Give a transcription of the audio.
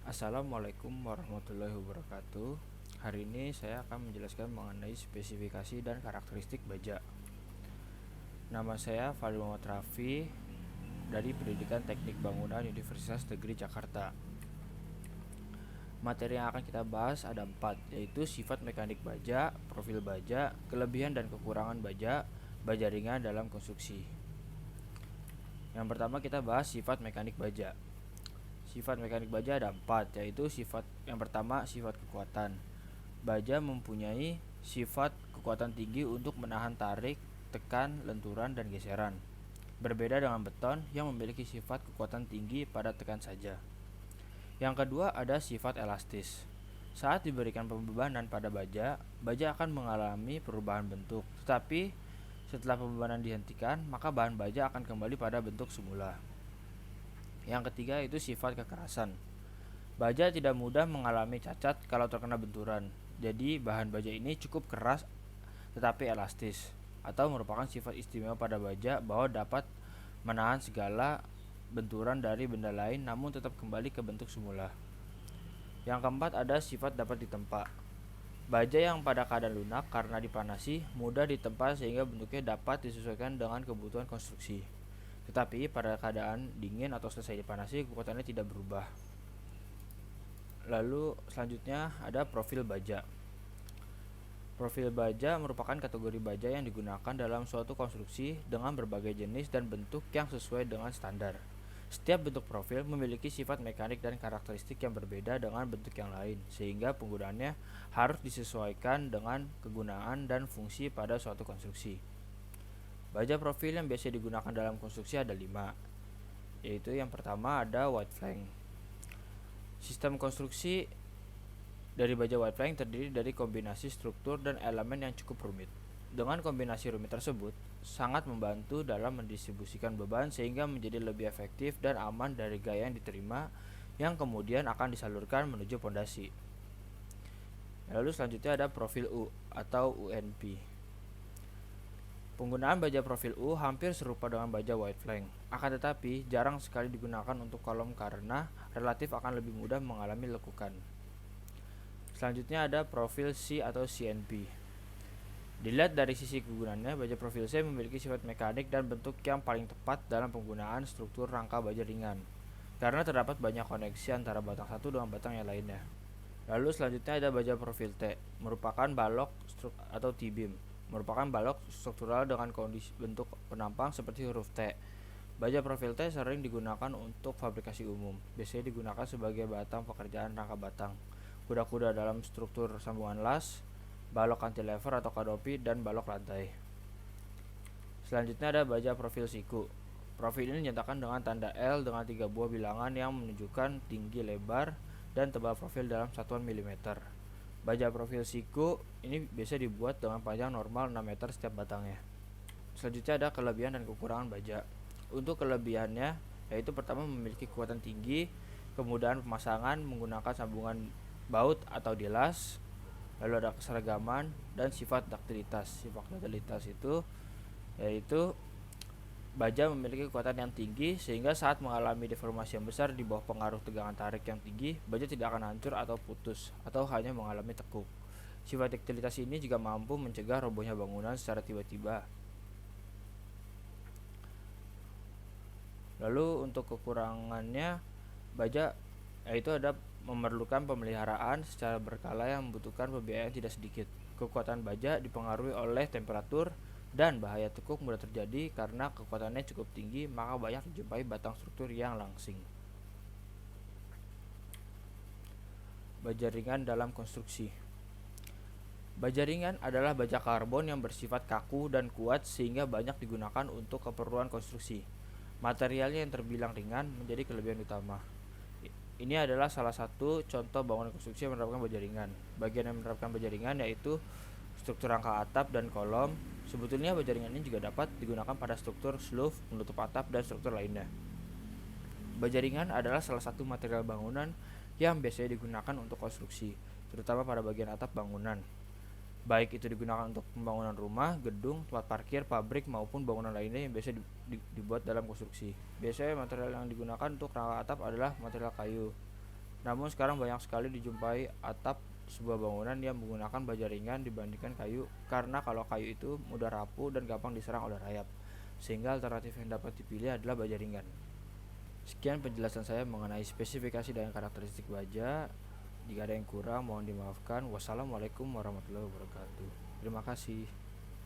Assalamualaikum warahmatullahi wabarakatuh. Hari ini saya akan menjelaskan mengenai spesifikasi dan karakteristik baja. Nama saya Fadil Muhammad Raffi dari Pendidikan Teknik Bangunan Universitas Negeri Jakarta. Materi yang akan kita bahas ada 4, yaitu sifat mekanik baja, profil baja, kelebihan dan kekurangan baja, baja ringan dalam konstruksi. Yang pertama kita bahas sifat mekanik baja. Sifat mekanik baja ada 4, yaitu sifat yang pertama sifat kekuatan. Baja mempunyai sifat kekuatan tinggi untuk menahan tarik, tekan, lenturan, dan geseran. Berbeda dengan beton yang memiliki sifat kekuatan tinggi pada tekan saja. Yang kedua ada sifat elastis. Saat diberikan pembebanan pada baja, baja akan mengalami perubahan bentuk. Tetapi setelah pembebanan dihentikan, maka bahan baja akan kembali pada bentuk semula. Yang ketiga itu sifat kekerasan. Baja tidak mudah mengalami cacat kalau terkena benturan. Jadi bahan baja ini cukup keras tetapi elastis, atau merupakan sifat istimewa pada baja bahwa dapat menahan segala benturan dari benda lain namun tetap kembali ke bentuk semula. Yang keempat ada sifat dapat ditempa. Baja yang pada keadaan lunak karena dipanasi mudah ditempa sehingga bentuknya dapat disesuaikan dengan kebutuhan konstruksi. Tetapi pada keadaan dingin atau selesai dipanasi, kekuatannya tidak berubah. Lalu selanjutnya ada profil baja. Profil baja merupakan kategori baja yang digunakan dalam suatu konstruksi dengan berbagai jenis dan bentuk yang sesuai dengan standar. Setiap bentuk profil memiliki sifat mekanik dan karakteristik yang berbeda dengan bentuk yang lain, sehingga penggunaannya harus disesuaikan dengan kegunaan dan fungsi pada suatu konstruksi. Baja profil yang biasa digunakan dalam konstruksi ada 5, yaitu yang pertama ada wide flank. Sistem konstruksi dari baja wide flank terdiri dari kombinasi struktur dan elemen yang cukup rumit. Dengan kombinasi rumit tersebut, sangat membantu dalam mendistribusikan beban sehingga menjadi lebih efektif dan aman dari gaya yang diterima yang kemudian akan disalurkan menuju pondasi. Lalu selanjutnya ada profil U atau UNP. Penggunaan baja profil U hampir serupa dengan baja wide flank, akan tetapi jarang sekali digunakan untuk kolom karena relatif akan lebih mudah mengalami lekukan. Selanjutnya ada profil C atau CNP. Dilihat dari sisi kegunaannya, baja profil C memiliki sifat mekanik dan bentuk yang paling tepat dalam penggunaan struktur rangka baja ringan, karena terdapat banyak koneksi antara batang satu dengan batang yang lainnya. Lalu selanjutnya ada baja profil T, merupakan balok atau T-beam, merupakan balok struktural dengan kondisi bentuk penampang seperti huruf T. Baja profil T sering digunakan untuk fabrikasi umum, biasanya digunakan sebagai batang pekerjaan rangka batang, kuda-kuda dalam struktur sambungan las, balok cantilever atau kanopi, dan balok lantai. Selanjutnya ada baja profil siku. Profil ini dinyatakan dengan tanda L dengan 3 buah bilangan yang menunjukkan tinggi, lebar, dan tebal profil dalam satuan milimeter. Baja profil siku ini biasa dibuat dengan panjang normal 6 meter setiap batangnya. Selanjutnya ada kelebihan dan kekurangan baja. Untuk kelebihannya yaitu pertama memiliki kekuatan tinggi, kemudahan pemasangan menggunakan sambungan baut atau dilas, lalu ada keseragaman dan sifat duktilitas. Sifat duktilitas itu yaitu baja memiliki kekuatan yang tinggi sehingga saat mengalami deformasi yang besar di bawah pengaruh tegangan tarik yang tinggi, baja tidak akan hancur atau putus atau hanya mengalami tekuk. Sifat duktilitas ini juga mampu mencegah robohnya bangunan secara tiba-tiba. Lalu untuk kekurangannya baja yaitu ada memerlukan pemeliharaan secara berkala yang membutuhkan pembiayaan tidak sedikit. Kekuatan baja dipengaruhi oleh temperatur dan bahaya tekuk mudah terjadi karena kekuatannya cukup tinggi, maka banyak dijumpai batang struktur yang langsing. Baja ringan dalam konstruksi. Baja ringan adalah baja karbon yang bersifat kaku dan kuat sehingga banyak digunakan untuk keperluan konstruksi. Materialnya yang terbilang ringan menjadi kelebihan utama. Ini adalah salah satu contoh bangunan konstruksi yang menerapkan baja ringan. Bagian yang menerapkan baja ringan yaitu struktur rangka atap dan kolom. Sebetulnya baja ringan ini juga dapat digunakan pada struktur sloof, penutup atap, dan struktur lainnya. Baja ringan adalah salah satu material bangunan yang biasanya digunakan untuk konstruksi, terutama pada bagian atap bangunan. Baik itu digunakan untuk pembangunan rumah, gedung, tempat parkir, pabrik, maupun bangunan lainnya yang biasa dibuat dalam konstruksi. Biasanya material yang digunakan untuk rangka atap adalah material kayu. Namun sekarang banyak sekali dijumpai atap sebuah bangunan yang menggunakan baja ringan dibandingkan kayu, karena kalau kayu itu mudah rapuh dan gampang diserang oleh rayap, sehingga alternatif yang dapat dipilih adalah baja ringan. Sekian penjelasan saya mengenai spesifikasi dan karakteristik baja. Jika ada yang kurang mohon dimaafkan. Wassalamualaikum warahmatullahi wabarakatuh. Terima kasih.